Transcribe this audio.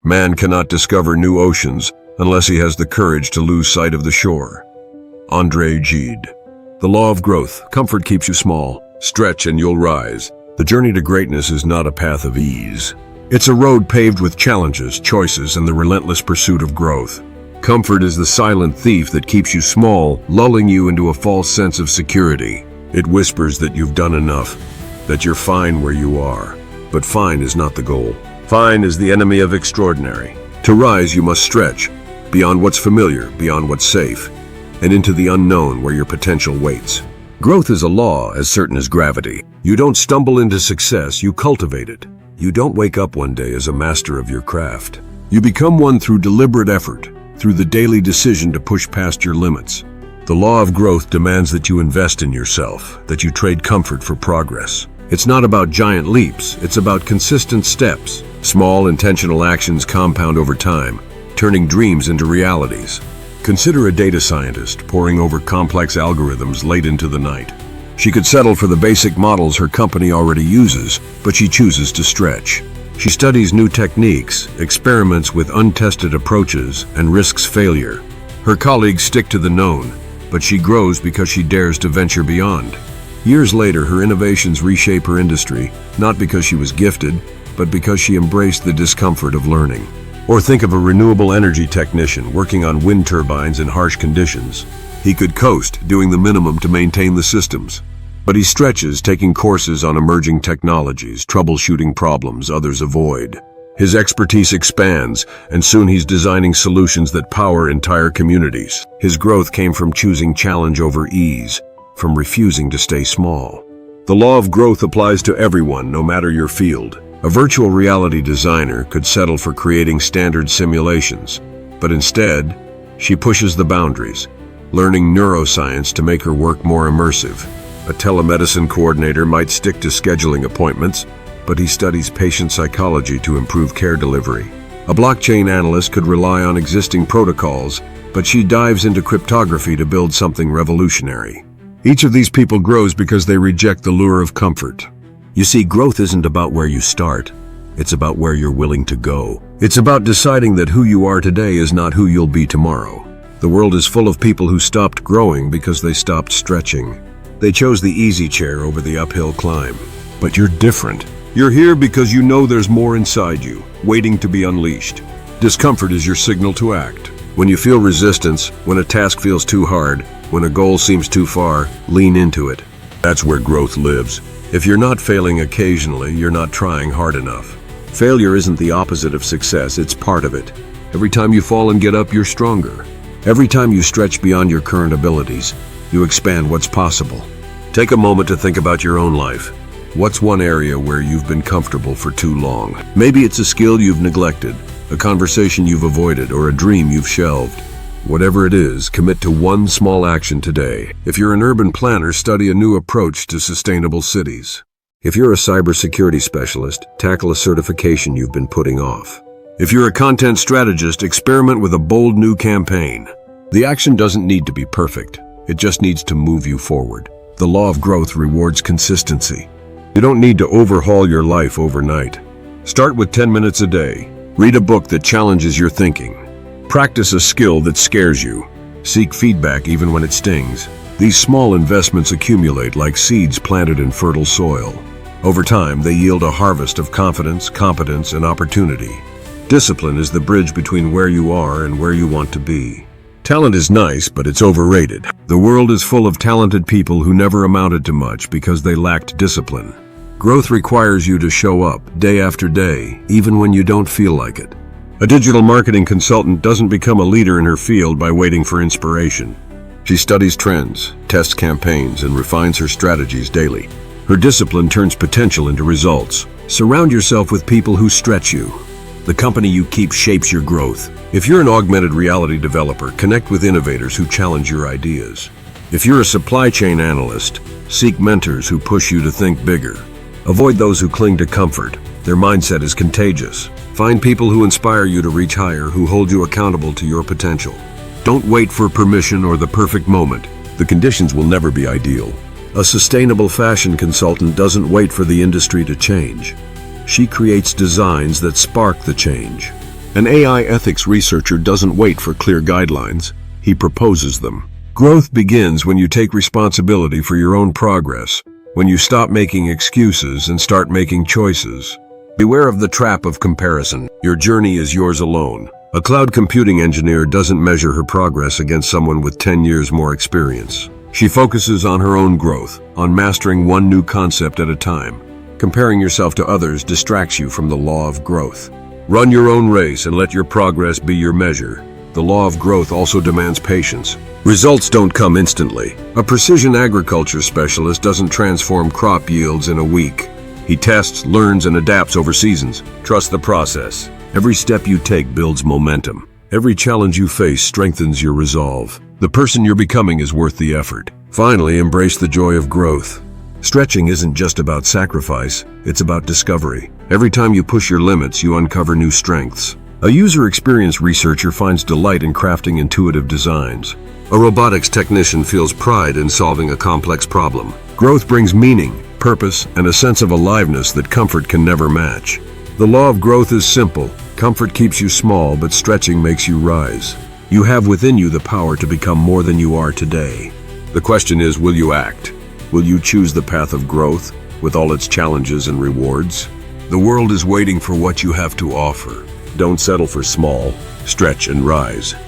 Man cannot discover new oceans unless he has the courage to lose sight of the shore. Andre Gide. The law of growth. Comfort keeps you small. Stretch and you'll rise. The journey to greatness is not a path of ease. It's a road paved with challenges, choices, and the relentless pursuit of growth. Comfort is the silent thief that keeps you small, lulling you into a false sense of security. It whispers that you've done enough, that you're fine where you are. But fine is not the goal. Fine is the enemy of extraordinary. To rise, you must stretch, beyond what's familiar, beyond what's safe, and into the unknown where your potential waits. Growth is a law as certain as gravity. You don't stumble into success, you cultivate it. You don't wake up one day as a master of your craft. You become one through deliberate effort, through the daily decision to push past your limits. The law of growth demands that you invest in yourself, that you trade comfort for progress. It's not about giant leaps, it's about consistent steps. Small, intentional actions compound over time, turning dreams into realities. Consider a data scientist poring over complex algorithms late into the night. She could settle for the basic models her company already uses, but she chooses to stretch. She studies new techniques, experiments with untested approaches, and risks failure. Her colleagues stick to the known, but she grows because she dares to venture beyond. Years later, her innovations reshape her industry, not because she was gifted, but because she embraced the discomfort of learning. Or think of a renewable energy technician working on wind turbines in harsh conditions. He could coast, doing the minimum to maintain the systems. But he stretches, taking courses on emerging technologies, troubleshooting problems others avoid. His expertise expands, and soon he's designing solutions that power entire communities. His growth came from choosing challenge over ease, from refusing to stay small. The law of growth applies to everyone, no matter your field. A virtual reality designer could settle for creating standard simulations, but instead, she pushes the boundaries, learning neuroscience to make her work more immersive. A telemedicine coordinator might stick to scheduling appointments, but he studies patient psychology to improve care delivery. A blockchain analyst could rely on existing protocols, but she dives into cryptography to build something revolutionary. Each of these people grows because they reject the lure of comfort. You see, growth isn't about where you start. It's about where you're willing to go. It's about deciding that who you are today is not who you'll be tomorrow. The world is full of people who stopped growing because they stopped stretching. They chose the easy chair over the uphill climb. But you're different. You're here because you know there's more inside you, waiting to be unleashed. Discomfort is your signal to act. When you feel resistance, when a task feels too hard, when a goal seems too far, lean into it. That's where growth lives. If you're not failing occasionally, you're not trying hard enough. Failure isn't the opposite of success, it's part of it. Every time you fall and get up, you're stronger. Every time you stretch beyond your current abilities, you expand what's possible. Take a moment to think about your own life. What's one area where you've been comfortable for too long? Maybe it's a skill you've neglected, a conversation you've avoided, or a dream you've shelved. Whatever it is, commit to one small action today. If you're an urban planner, study a new approach to sustainable cities. If you're a cybersecurity specialist, tackle a certification you've been putting off. If you're a content strategist, experiment with a bold new campaign. The action doesn't need to be perfect. It just needs to move you forward. The law of growth rewards consistency. You don't need to overhaul your life overnight. Start with 10 minutes a day. Read a book that challenges your thinking. Practice a skill that scares you. Seek feedback even when it stings. These small investments accumulate like seeds planted in fertile soil. Over time, they yield a harvest of confidence, competence, and opportunity. Discipline is the bridge between where you are and where you want to be. Talent is nice, but it's overrated. The world is full of talented people who never amounted to much because they lacked discipline. Growth requires you to show up day after day, even when you don't feel like it. A digital marketing consultant doesn't become a leader in her field by waiting for inspiration. She studies trends, tests campaigns, and refines her strategies daily. Her discipline turns potential into results. Surround yourself with people who stretch you. The company you keep shapes your growth. If you're an augmented reality developer, connect with innovators who challenge your ideas. If you're a supply chain analyst, seek mentors who push you to think bigger. Avoid those who cling to comfort. Their mindset is contagious. Find people who inspire you to reach higher, who hold you accountable to your potential. Don't wait for permission or the perfect moment. The conditions will never be ideal. A sustainable fashion consultant doesn't wait for the industry to change. She creates designs that spark the change. An AI ethics researcher doesn't wait for clear guidelines. He proposes them. Growth begins when you take responsibility for your own progress, when you stop making excuses and start making choices. Beware of the trap of comparison. Your journey is yours alone. A cloud computing engineer doesn't measure her progress against someone with 10 years more experience. She focuses on her own growth, on mastering one new concept at a time. Comparing yourself to others distracts you from the law of growth. Run your own race and let your progress be your measure. The law of growth also demands patience. Results don't come instantly. A precision agriculture specialist doesn't transform crop yields in a week. He tests, learns, and adapts over seasons. Trust the process. Every step you take builds momentum. Every challenge you face strengthens your resolve. The person you're becoming is worth the effort. Finally, embrace the joy of growth. Stretching isn't just about sacrifice, it's about discovery. Every time you push your limits, you uncover new strengths. A user experience researcher finds delight in crafting intuitive designs. A robotics technician feels pride in solving a complex problem. Growth brings meaning, purpose, and a sense of aliveness that comfort can never match. The law of growth is simple. Comfort keeps you small, but stretching makes you rise. You have within you the power to become more than you are today. The question is, will you act? Will you choose the path of growth, with all its challenges and rewards? The world is waiting for what you have to offer. Don't settle for small. Stretch and rise.